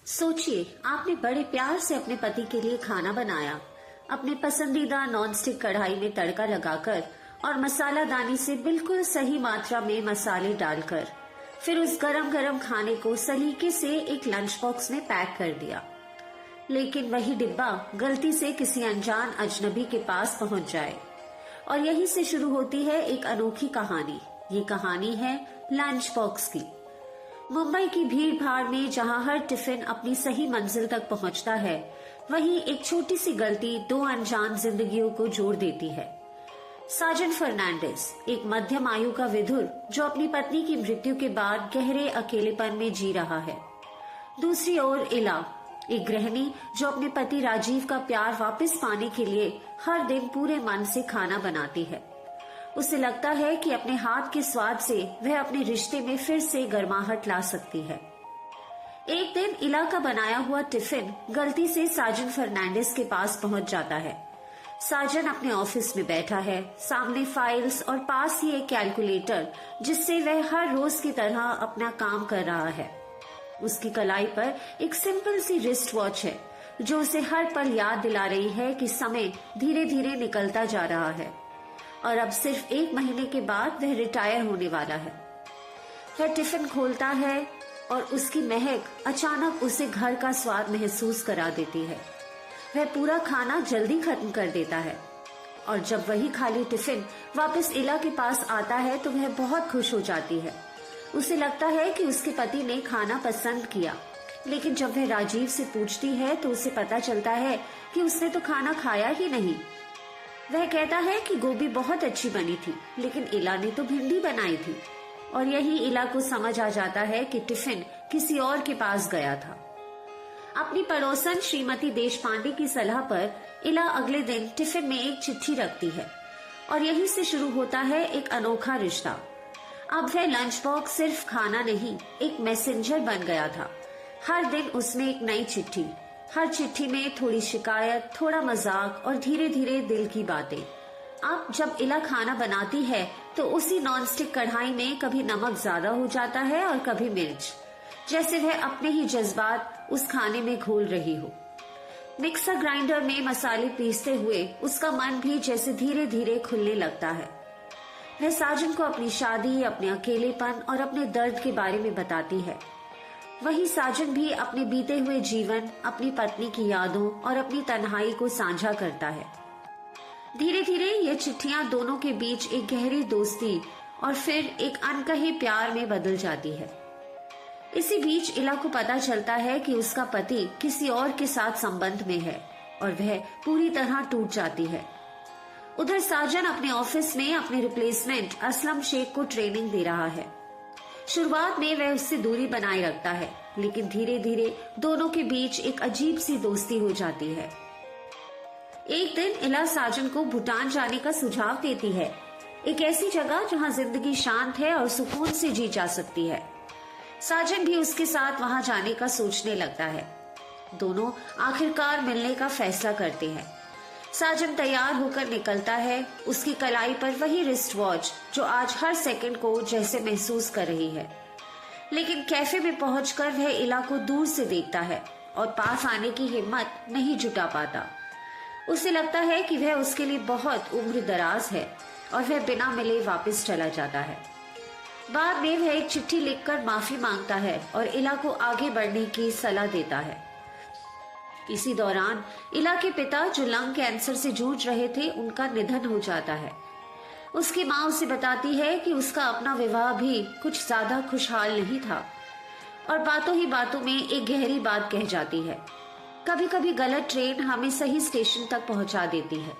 सोचिए, आपने बड़े प्यार से अपने पति के लिए खाना बनाया, अपने पसंदीदा नॉनस्टिक कढ़ाई में तड़का लगाकर और मसालादानी से बिल्कुल सही मात्रा में मसाले डालकर फिर उस गरम गरम खाने को सलीके से एक लंच बॉक्स में पैक कर दिया। लेकिन वही डिब्बा गलती से किसी अनजान अजनबी के पास पहुंच जाए और यहीं से शुरू होती है एक अनोखी कहानी। ये कहानी है लंच बॉक्स की। मुंबई की भीड़ भाड़ में जहां हर टिफिन अपनी सही मंजिल तक पहुंचता है, वहीं एक छोटी सी गलती दो अनजान जिंदगियों को जोड़ देती है। साजन फर्नांडिस, एक मध्यम आयु का विधुर जो अपनी पत्नी की मृत्यु के बाद गहरे अकेलेपन में जी रहा है। दूसरी ओर इला, एक गृहिणी जो अपने पति राजीव का प्यार वापस पाने के लिए हर दिन पूरे मन से खाना बनाती है। उसे लगता है कि अपने हाथ के स्वाद से वह अपने रिश्ते में फिर से गर्माहट ला सकती है। एक दिन इला का बनाया हुआ टिफिन गलती से साजन फर्नांडिस के पास पहुंच जाता है। साजन अपने ऑफिस में बैठा है, सामने फाइल्स और पास ही एक कैलकुलेटर जिससे वह हर रोज की तरह अपना काम कर रहा है। उसकी कलाई पर एक सिंपल सी रिस्ट वॉच है जो उसे हर पल याद दिला रही है कि समय धीरे धीरे निकलता जा रहा है और अब सिर्फ 1 महीने के बाद वह रिटायर होने वाला है। वह टिफिन खोलता है और उसकी महक अचानक उसे घर का स्वाद महसूस करा देती है। वह पूरा खाना जल्दी खत्म कर देता है और जब वही खाली टिफिन वापस इला के पास आता है तो वह बहुत खुश हो जाती है। उसे लगता है कि उसके पति ने खाना पसंद किया, लेकिन जब वह राजीव से पूछती है तो उसे पता चलता है कि उसने तो खाना खाया ही नहीं। वह कहता है कि गोभी बहुत अच्छी बनी थी, लेकिन इला ने तो भिंडी बनाई थी। और यही इला को समझ आ जाता है कि टिफिन किसी और के पास गया था। अपनी पड़ोसन श्रीमती देशपांडे की सलाह पर इला अगले दिन टिफिन में एक चिट्ठी रखती है और यहीं से शुरू होता है एक अनोखा रिश्ता। अब वह लंच बॉक्स सिर्फ खाना नहीं, एक मैसेंजर बन गया था। हर दिन उसमें एक नई चिट्ठी, हर चिट्ठी में थोड़ी शिकायत, थोड़ा मजाक और धीरे धीरे दिल की बातें। अब जब इला खाना बनाती है तो उसी नॉनस्टिक कढ़ाई में कभी नमक ज्यादा हो जाता है और कभी मिर्च, जैसे वह अपने ही जज्बात उस खाने में घोल रही हो। मिक्सर ग्राइंडर में मसाले पीसते हुए उसका मन भी जैसे धीरे धीरे खुलने लगता है। वह साजन को अपनी शादी, अपने अकेलेपन और अपने दर्द के बारे में बताती है। वही साजन भी अपने बीते हुए जीवन, अपनी पत्नी की यादों और अपनी तन्हाई को साझा करता है। धीरे धीरे ये चिट्ठियां दोनों के बीच एक गहरी दोस्ती और फिर एक अनकहे प्यार में बदल जाती है। इसी बीच इला को पता चलता है कि उसका पति किसी और के साथ संबंध में है और वह पूरी तरह टूट जाती है। उधर साजन अपने ऑफिस में अपने रिप्लेसमेंट असलम शेख को ट्रेनिंग दे रहा है। शुरुआत में वह उससे दूरी बनाए रखता है, लेकिन धीरे धीरे दोनों के बीच एक अजीब सी दोस्ती हो जाती है। एक दिन इला साजन को भूटान जाने का सुझाव देती है, एक ऐसी जगह जहां जिंदगी शांत है और सुकून से जी जा सकती है। साजन भी उसके साथ वहां जाने का सोचने लगता है। दोनों आखिरकार मिलने का फैसला करते हैं। साजन तैयार होकर निकलता है, उसकी कलाई पर वही रिस्ट वॉच जो आज हर सेकंड को जैसे महसूस कर रही है। लेकिन कैफे में पहुंचकर वह इला को दूर से देखता है और पास आने की हिम्मत नहीं जुटा पाता। उसे लगता है कि वह उसके लिए बहुत उम्र दराज है और वह बिना मिले वापस चला जाता है। बाद में वह एक चिट्ठी लिखकर माफी मांगता है और इला को आगे बढ़ने की सलाह देता है। इसी दौरान इला के पिता जो लंग कैंसर से जूझ रहे थे, उनका निधन हो जाता है। उसकी माँ उसे बताती है कि उसका अपना विवाह भी कुछ ज्यादा खुशहाल नहीं था और बातों ही बातों में एक गहरी बात कह जाती है, कभी कभी गलत ट्रेन हमें सही स्टेशन तक पहुंचा देती है।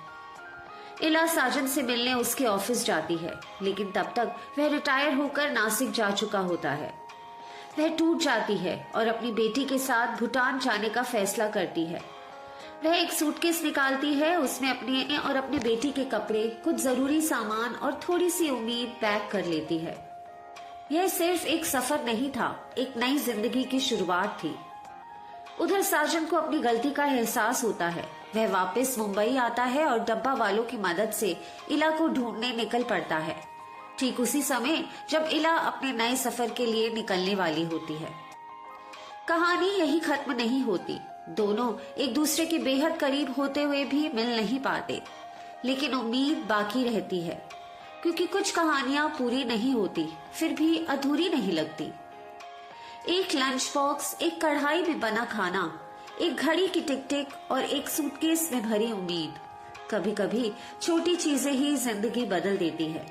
इला साजन से मिलने उसके ऑफिस जाती है, लेकिन तब तक वह रिटायर होकर नासिक जा चुका होता है। वह टूट जाती है और अपनी बेटी के साथ भूटान जाने का फैसला करती है। वह एक सूटकेस निकालती है, उसमें अपने और अपने बेटी के कपड़े, कुछ जरूरी सामान और थोड़ी सी उम्मीद पैक कर लेती है। यह सिर्फ एक सफर नहीं था, एक नई जिंदगी की शुरुआत थी। उधर साजन को अपनी गलती का एहसास होता है। वह वापस मुंबई आता है और डब्बा वालों की मदद से इला को ढूंढने निकल पड़ता है, ठीक उसी समय जब इला अपने नए सफर के लिए निकलने वाली होती है। कहानी यही खत्म नहीं होती। दोनों एक दूसरे के बेहद करीब होते हुए भी मिल नहीं पाते, लेकिन उम्मीद बाकी रहती है, क्योंकि कुछ कहानियां पूरी नहीं होती फिर भी अधूरी नहीं लगती। एक लंच बॉक्स, एक कढ़ाई में बना खाना, एक घड़ी की टिक टिक और एक सूटकेस में भरी उम्मीद। कभी कभी छोटी चीजें ही जिंदगी बदल देती है।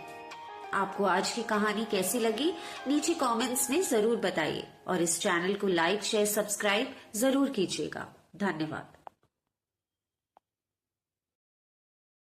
आपको आज की कहानी कैसी लगी नीचे कमेंट्स में जरूर बताइए और इस चैनल को लाइक शेयर सब्सक्राइब जरूर कीजिएगा। धन्यवाद।